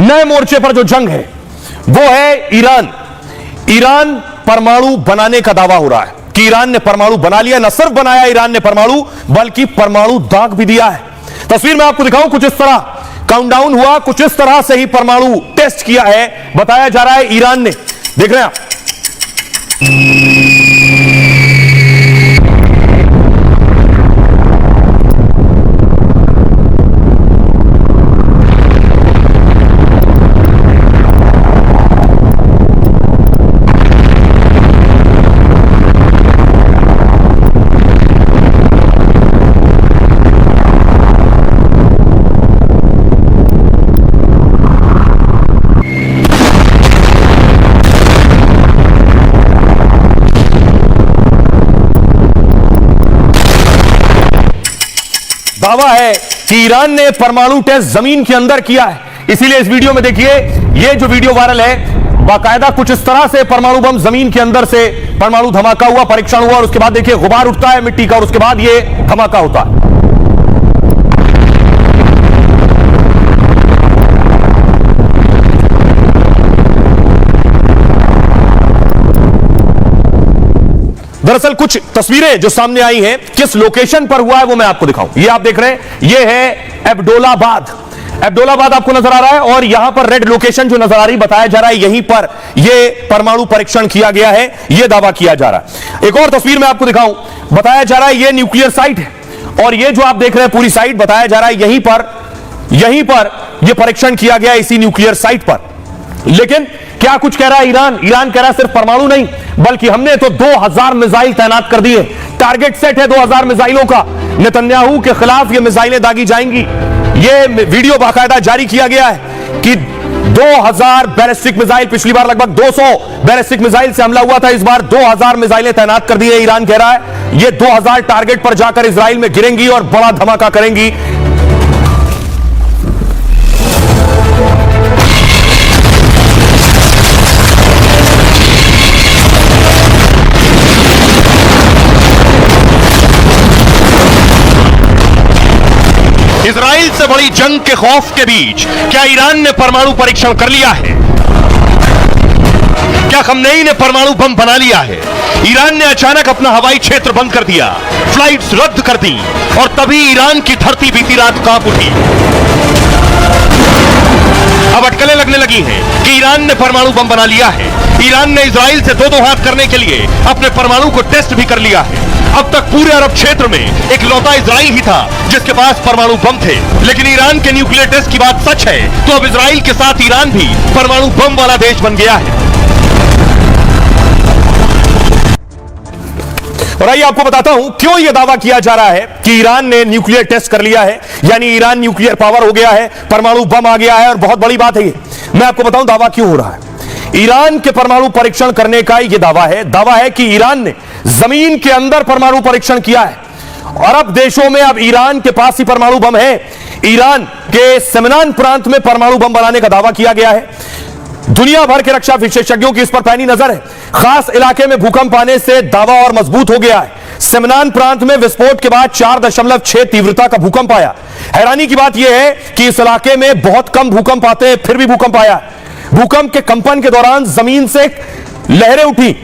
नए मोर्चे पर जो जंग है वो है ईरान। ईरान परमाणु बनाने का दावा हो रहा है कि ईरान ने परमाणु बना लिया। न सिर्फ बनाया ईरान ने परमाणु, बल्कि परमाणु दाग भी दिया है। तस्वीर में आपको दिखाऊं, कुछ इस तरह काउंटडाउन हुआ, कुछ इस तरह से ही परमाणु टेस्ट किया है, बताया जा रहा है ईरान ने। देख रहे हैं आप, दावा है कि ईरान ने परमाणु टेस्ट जमीन के अंदर किया है। इसीलिए इस वीडियो में देखिए, ये जो वीडियो वायरल है, बाकायदा कुछ इस तरह से परमाणु बम जमीन के अंदर से परमाणु धमाका हुआ, परीक्षण हुआ, और उसके बाद देखिए गुबार उठता है मिट्टी का, और उसके बाद ये धमाका होता है। दरअसल कुछ तस्वीरें जो सामने आई हैं, किस लोकेशन पर हुआ है वो मैं आपको दिखाऊं। ये आप देख रहे हैं, ये है अब्दुल्लाबाद। अब्दुल्लाबाद आपको नजर आ रहा है, और यहां पर रेड लोकेशन जो नजर आ रही, बताया जा रहा है यहीं पर ये परमाणु परीक्षण किया गया है, ये दावा किया जा रहा है। एक और तस्वीर मैं आपको दिखाऊं, बताया जा रहा है ये न्यूक्लियर साइट है, और ये जो आप देख रहे हैं पूरी साइट, बताया जा रहा है यहीं पर यह परीक्षण किया गया इसी न्यूक्लियर साइट पर। लेकिन क्या कुछ कह रहा है ईरान? ईरान कह रहा है सिर्फ परमाणु नहीं, बल्कि हमने तो 2000 मिसाइल तैनात कर दिए। टारगेट सेट है 2000 मिसाइलों का। नेतन्याहू के खिलाफ ये मिसाइलें दागी जाएंगी। ये वीडियो बाकायदा जारी किया गया है कि 2000 बैलिस्टिक मिसाइल, पिछली बार लगभग 200 बैलिस्टिक मिसाइल से हमला हुआ था, इस बार 2000 मिसाइलें तैनात कर दी है। ईरान कह रहा है ये 2000 टारगेट पर जाकर इजराइल में गिरेंगी और बड़ा धमाका करेंगी। इजराइल से बड़ी जंग के खौफ के बीच क्या ईरान ने परमाणु परीक्षण कर लिया है? क्या खमनेई ने परमाणु बम बना लिया है? ईरान ने अचानक अपना हवाई क्षेत्र बंद कर दिया, फ्लाइट्स रद्द कर दी, और तभी ईरान की धरती बीती रात कांप उठी। अब अटकलें लगने लगी हैं कि ईरान ने परमाणु बम बना लिया है। ईरान ने इजराइल से दो हाथ करने के लिए अपने परमाणु को टेस्ट भी कर लिया है। अब तक पूरे अरब क्षेत्र में एक लौता इजराइल ही था जिसके पास परमाणु बम थे। लेकिन ईरान के न्यूक्लियर टेस्ट की बात सच है तो अब इजराइल के साथ ईरान भी परमाणु बम वाला देश बन गया है। और आइए आपको बताता हूं क्यों यह दावा किया जा रहा है कि ईरान ने न्यूक्लियर टेस्ट कर लिया है, यानी ईरान न्यूक्लियर पावर हो गया है, परमाणु बम आ गया है, और बहुत बड़ी बात है ये। मैं आपको बताऊं दावा क्यों हो रहा है। ईरान के परमाणु परीक्षण करने का यह दावा है कि ईरान ने जमीन के अंदर परमाणु परीक्षण किया है। अरब देशों में अब ईरान के पास ही परमाणु बम है। ईरान के सेमनान प्रांत में परमाणु बम बनाने का दावा किया गया है। दुनिया भर के रक्षा विशेषज्ञों की इस पर पैनी नजर है। खास इलाके में भूकंप आने से दावा और मजबूत हो गया है। सेमनान प्रांत में विस्फोट के बाद 4.6 तीव्रता का भूकंप आया। हैरानी की बात यह है कि इस इलाके में बहुत कम भूकंप आते हैं, फिर भी भूकंप आया। भूकंप के कंपन के दौरान जमीन से लहरें उठी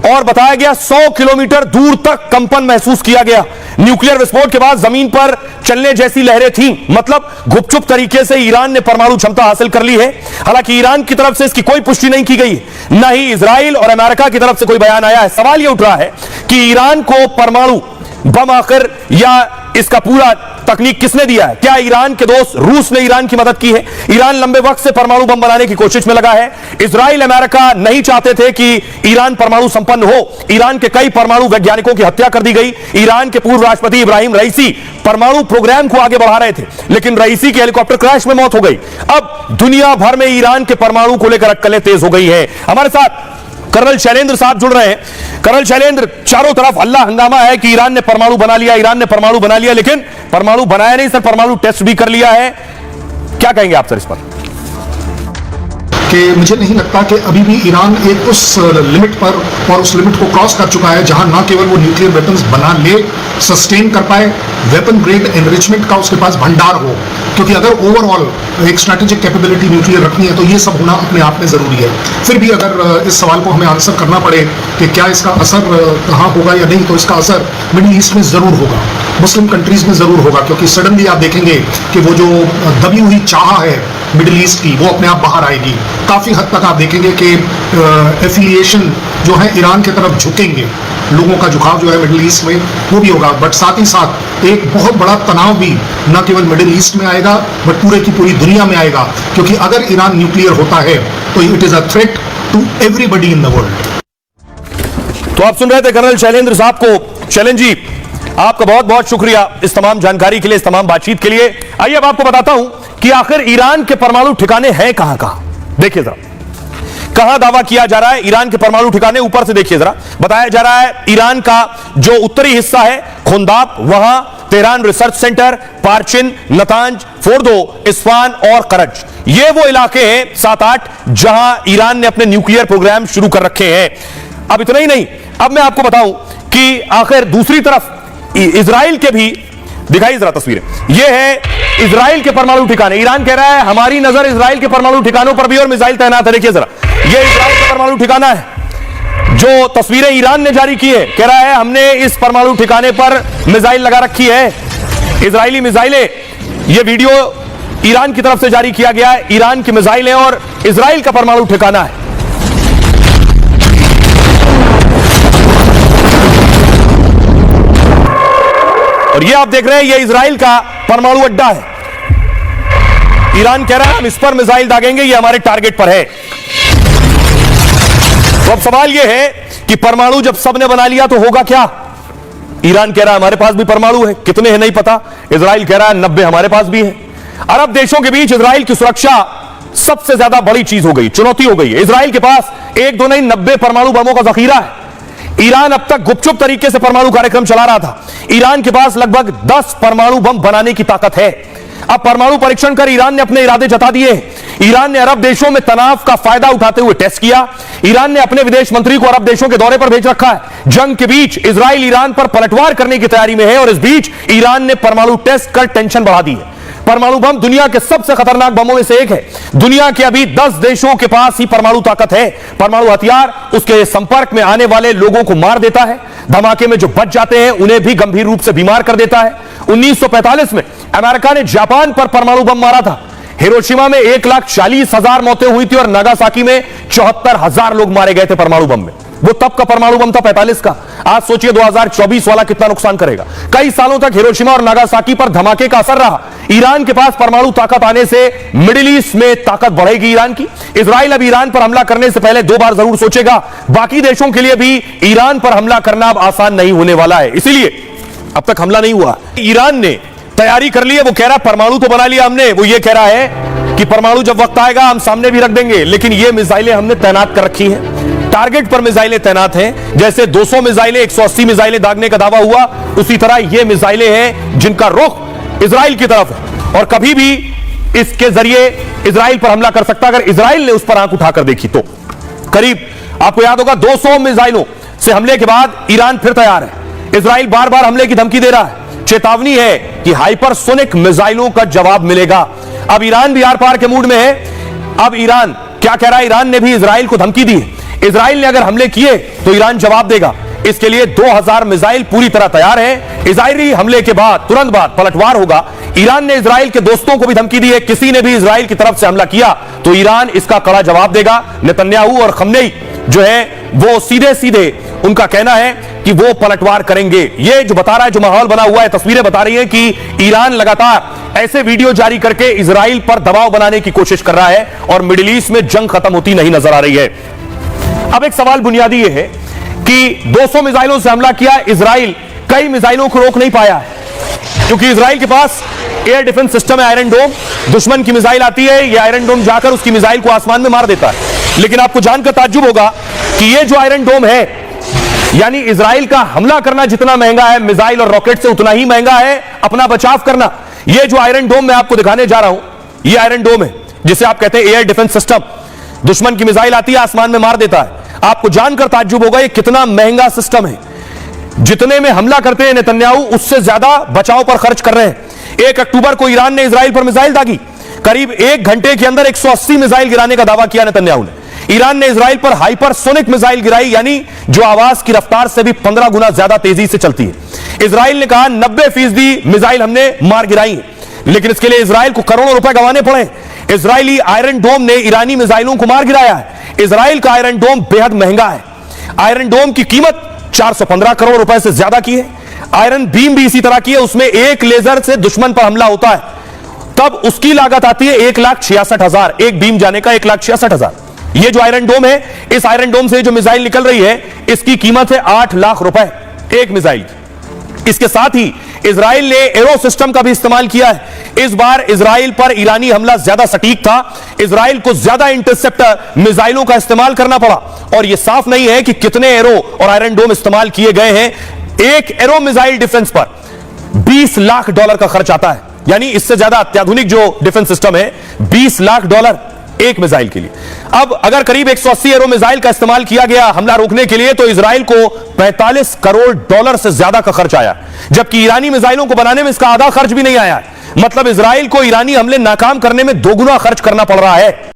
और बताया गया 100 किलोमीटर दूर तक कंपन महसूस किया गया। न्यूक्लियर विस्फोट के बाद जमीन पर चलने जैसी लहरें थीं, मतलब गुपचुप तरीके से ईरान ने परमाणु क्षमता हासिल कर ली है। हालांकि ईरान की तरफ से इसकी कोई पुष्टि नहीं की गई, न ही इजराइल और अमेरिका की तरफ से कोई बयान आया है। सवाल यह उठ रहा है कि ईरान को परमाणु बम आखिर या इसका पूरा तकनीक किसने दिया है? क्या ईरान के दोस्त रूस ने ईरान की मदद की है? ईरान लंबे वक्त से परमाणु बम बनाने की कोशिश में लगा है। इजराइल अमेरिका नहीं चाहते थे कि ईरान परमाणु संपन्न हो। ईरान के कई परमाणु वैज्ञानिकों की हत्या कर दी गई। ईरान के पूर्व राष्ट्रपति इब्राहिम रईसी परमाणु प्रोग्राम को आगे बढ़ा रहे थे, लेकिन रईसी की हेलीकॉप्टर क्रैश में मौत हो गई। अब दुनिया भर में ईरान के परमाणु को लेकर अटकलें तेज हो गई है। हमारे साथ कर्नल शैलेंद्र साहब जुड़ रहे हैं। कर्नल शैलेंद्र, चारों तरफ हल्ला हंगामा है कि ईरान ने परमाणु बना लिया, ईरान ने परमाणु बना लिया, लेकिन परमाणु बनाया नहीं सर, परमाणु टेस्ट भी कर लिया है। क्या कहेंगे आप सर इस पर? कि मुझे नहीं लगता कि अभी भी ईरान एक उस लिमिट पर और उस लिमिट को क्रॉस कर चुका है जहां ना केवल वो न्यूक्लियर वेपन्स बना ले, सस्टेन कर पाए, वेपन ग्रेड एनरिचमेंट का उसके पास भंडार हो। क्योंकि अगर ओवरऑल एक स्ट्रैटेजिक कैपेबिलिटी न्यूक्लियर रखनी है तो ये सब होना अपने आप में ज़रूरी है। फिर भी अगर इस सवाल को हमें आंसर करना पड़े कि क्या इसका असर कहाँ होगा या नहीं, तो इसका असर मिडिल ईस्ट में ज़रूर होगा, मुस्लिम कंट्रीज़ में ज़रूर होगा। क्योंकि सडनली आप देखेंगे कि वो जो दबी हुई चाह है मिडिल ईस्ट की, वो अपने आप बाहर आएगी। काफ़ी हद तक आप देखेंगे कि एफिलिएशन जो है ईरान की तरफ झुकेंगे, लोगों का झुकाव जो है मिडिल ईस्ट में वो भी होगा। बट साथ ही साथ एक बहुत बड़ा तनाव भी न केवल मिडिल ईस्ट में आएगा बट पूरे की पूरी दुनिया में आएगा। क्योंकि अगर ईरान न्यूक्लियर होता है तो it is a threat to everybody in the world. तो आप सुन रहे थे कर्नल शैलेंद्र साहब को। शैलेंद्र जी, आपका बहुत बहुत शुक्रिया इस तमाम जानकारी के लिए, इस तमाम बातचीत के लिए। आइए अब आपको बताता हूं कि आखिर ईरान के परमाणु ठिकाने हैं कहां कहां। देखिए जरा कहां दावा किया जा रहा है ईरान के परमाणु ठिकाने। ऊपर से देखिए जरा, बताया जा रहा है ईरान का जो उत्तरी हिस्सा है खुंदाब, वहां Tehran research centre, Parchin, Natanz, Fordow, Isfahan और करज, ये वो इलाके हैं 7-8 जहां ईरान ने अपने न्यूक्लियर प्रोग्राम शुरू कर रखे हैं। अब इतना ही नहीं, अब मैं आपको बताऊं कि आखिर दूसरी तरफ इजराइल के भी, दिखाइए जरा तस्वीरें, यह है इजराइल के परमाणु ठिकाने। ईरान कह रहा है हमारी नजर इजराइल के परमाणु ठिकानों पर भी और मिसाइल तैनात है। देखिए जरा, यह इजराइल का परमाणु ठिकाना है। जो तस्वीरें ईरान ने जारी की है, कह रहा है हमने इस परमाणु ठिकाने पर मिसाइल लगा रखी है, इजरायली मिसाइलें। यह वीडियो ईरान की तरफ से जारी किया गया है, ईरान की मिसाइलें और इजराइल का परमाणु ठिकाना है। और ये आप देख रहे हैं, ये इजराइल का परमाणु अड्डा है। ईरान कह रहा है हम इस पर मिसाइल दागेंगे, ये हमारे टारगेट पर है। तो अब सवाल ये है कि परमाणु जब सबने बना लिया तो होगा क्या। ईरान कह रहा है हमारे पास भी परमाणु है, कितने हैं नहीं पता। इजराइल कह रहा है 90 हमारे पास भी है। अरब देशों के बीच इजराइल की सुरक्षा सबसे ज्यादा बड़ी चीज हो गई, चुनौती हो गई है। इजराइल के पास 1-2 नहीं 90 परमाणु बमों का जखीरा है। ईरान अब तक गुपचुप तरीके से परमाणु कार्यक्रम चला रहा था। ईरान के पास लगभग 10 परमाणु बम बनाने की ताकत है। अब परमाणु परीक्षण कर ईरान ने अपने इरादे जता दिए। ईरान ने अरब देशों में तनाव का फायदा उठाते हुए टेस्ट किया। ईरान ने अपने विदेश मंत्री को अरब देशों के दौरे पर भेज रखा है। जंग के बीच इजराइल ईरान पर पलटवार करने की तैयारी में है और इस बीच ईरान ने परमाणु टेस्ट कर टेंशन बढ़ा दी है। परमाणु बम दुनिया के सबसे खतरनाक बमों में से एक है। दुनिया के अभी 10 देशों के पास ही परमाणु ताकत है। परमाणु हथियार उसके संपर्क में आने वाले लोगों को मार देता है। धमाके में जो बच जाते हैं उन्हें भी गंभीर रूप से बीमार कर देता है। 1945 में अमेरिका ने जापान पर परमाणु बम मारा था। हिरोशिमा में 1,40,000 मौतें हुई थी और नागासाकी में 74,000 लोग मारे गए थे परमाणु बम में। वो तब का परमाणु बम था 45 का। आज सोचिए 2024 वाला कितना नुकसान करेगा। कई सालों तक हिरोशिमा और नागासाकी पर धमाके का असर रहा। ईरान के पास परमाणु ताकत आने से मिडिल ईस्ट में ताकत बढ़ेगी ईरान की। इजराइल अब ईरान पर हमला करने से पहले 2 बार जरूर सोचेगा। बाकी देशों के लिए भी ईरान पर हमला करना अब आसान नहीं होने वाला है, इसीलिए अब तक हमला नहीं हुआ। ईरान ने तैयारी कर ली है। वो कह रहा है परमाणु तो बना लिया हमने। वो ये कह रहा है कि परमाणु जब वक्त आएगा हम सामने भी रख देंगे, लेकिन ये मिसाइलें हमने तैनात कर रखी हैं। टारगेट पर मिसाइलें तैनात हैं। जैसे 200 मिसाइलें, 180 मिसाइलें दागने का दावा हुआ, उसी तरह ये मिसाइलें हैं जिनका रुख इजराइल की तरफ है और कभी भी इसके जरिए इजराइल पर हमला कर सकता। अगर इजराइल ने उस पर आंख उठाकर देखी तो करीब आपको याद होगा 200 मिसाइलों से हमले के बाद ईरान फिर तैयार है। इजराइल बार बार हमले की धमकी दे रहा है। चेतावनी है कि हाइपरसोनिक मिसाइलों का जवाब मिलेगा। अब ईरान भी आर पार के मूड में है। अब ईरान क्या कह रहा है, ईरान ने भी इजराइल को धमकी दी है। इजराइल ने अगर हमले किए तो ईरान जवाब देगा। इसके लिए 2000 मिसाइल पूरी तरह तैयार है। इजरायली हमले के बाद तुरंत बाद पलटवार होगा। ईरान ने इजराइल के दोस्तों को भी धमकी दी है, किसी ने भी इजराइल की तरफ से हमला किया तो ईरान इसका कड़ा जवाब देगा। नेतन्याहू और खमनेई जो है वो सीधे सीधे उनका कहना है कि वो पलटवार करेंगे। ये जो बता रहा है, जो माहौल बना हुआ है, तस्वीरें बता रही हैं कि ईरान लगातार ऐसे वीडियो जारी करके इजराइल पर दबाव बनाने की कोशिश कर रहा है और मिडिल ईस्ट में जंग खत्म होती नहीं नजर आ रही है। अब एक सवाल बुनियादी यह है कि 200 मिसाइलों से हमला किया इजराइल, कई मिसाइलों को रोक नहीं पाया है क्योंकि इजराइल के पास एयर डिफेंस सिस्टम है आयरन डोम। दुश्मन की मिसाइल आती है, यह आयरन डोम जाकर उसकी मिसाइल को आसमान में मार देता है। लेकिन आपको जानकर ताज्जुब होगा कि यह जो आयरन डोम है, यानी इजराइल का हमला करना जितना महंगा है मिसाइल और रॉकेट से, उतना ही महंगा है अपना बचाव करना। यह जो आयरन डोम मैं आपको दिखाने जा रहा हूं, यह आयरन डोम है जिसे आप कहते हैं एयर डिफेंस सिस्टम। दुश्मन की मिसाइल आती है, आसमान में मार देता है। आपको जानकर ताज्जुब होगा ये कितना महंगा सिस्टम है। जितने में हमला करते हैं नेतन्याहू, उससे ज्यादा बचाव पर खर्च कर रहे हैं। 1 अक्टूबर को ईरान ने इजराइल पर मिसाइल दागी। करीब 1 घंटे के अंदर 180 मिसाइल गिराने का दावा किया नेतन्याहू ने। ईरान ने इजराइल पर हाइपरसोनिक मिसाइल गिराई, यानी जो आवाज की रफ्तार से भी 15 गुना ज्यादा तेजी से चलती है। इजराइल ने कहा 90% मिसाइल हमने मार गिराई है, लेकिन इसके लिए इजराइल को करोड़ों रुपए गंवाने पड़े। इजरायली आयरन डोम ने ईरानी मिसाइलों को मार गिराया है। इजराइल का आयरन डोम बेहद महंगा है। आयरन डोम की कीमत 415 करोड़ रुपए से ज्यादा की है। आयरन बीम भी इसी तरह की है, उसमें एक लेजर से दुश्मन पर हमला होता है तब उसकी लागत आती है 1,66,000। एक बीम जाने का 1,66,000। ये जो आयरन डोम है, इस आयरन डोम से जो मिसाइल निकल रही है, इसकी कीमत है 8 लाख रुपए एक मिसाइल की। इसके साथ ही इजराइल ने एरो सिस्टम का भी इस्तेमाल किया है। इस बार इजराइल पर ईरानी हमला ज्यादा सटीक था। इजराइल को ज्यादा इंटरसेप्टर मिसाइलों का इस्तेमाल करना पड़ा, और यह साफ नहीं है कि कितने एरो और आयरन डोम इस्तेमाल किए गए हैं। एक एरो मिसाइल डिफेंस पर $20 लाख का खर्च आता है, यानी इससे ज्यादा अत्याधुनिक जो डिफेंस सिस्टम है, $20 लाख एक मिसाइल के लिए। अब अगर करीब 180 एरो मिसाइल का इस्तेमाल किया गया हमला रोकने के लिए, तो इजराइल को $45 करोड़ से ज्यादा का खर्च आया, जबकि ईरानी मिसाइलों को बनाने में इसका आधा खर्च भी नहीं आया। मतलब इजराइल को ईरानी हमले नाकाम करने में दोगुना खर्च करना पड़ रहा है।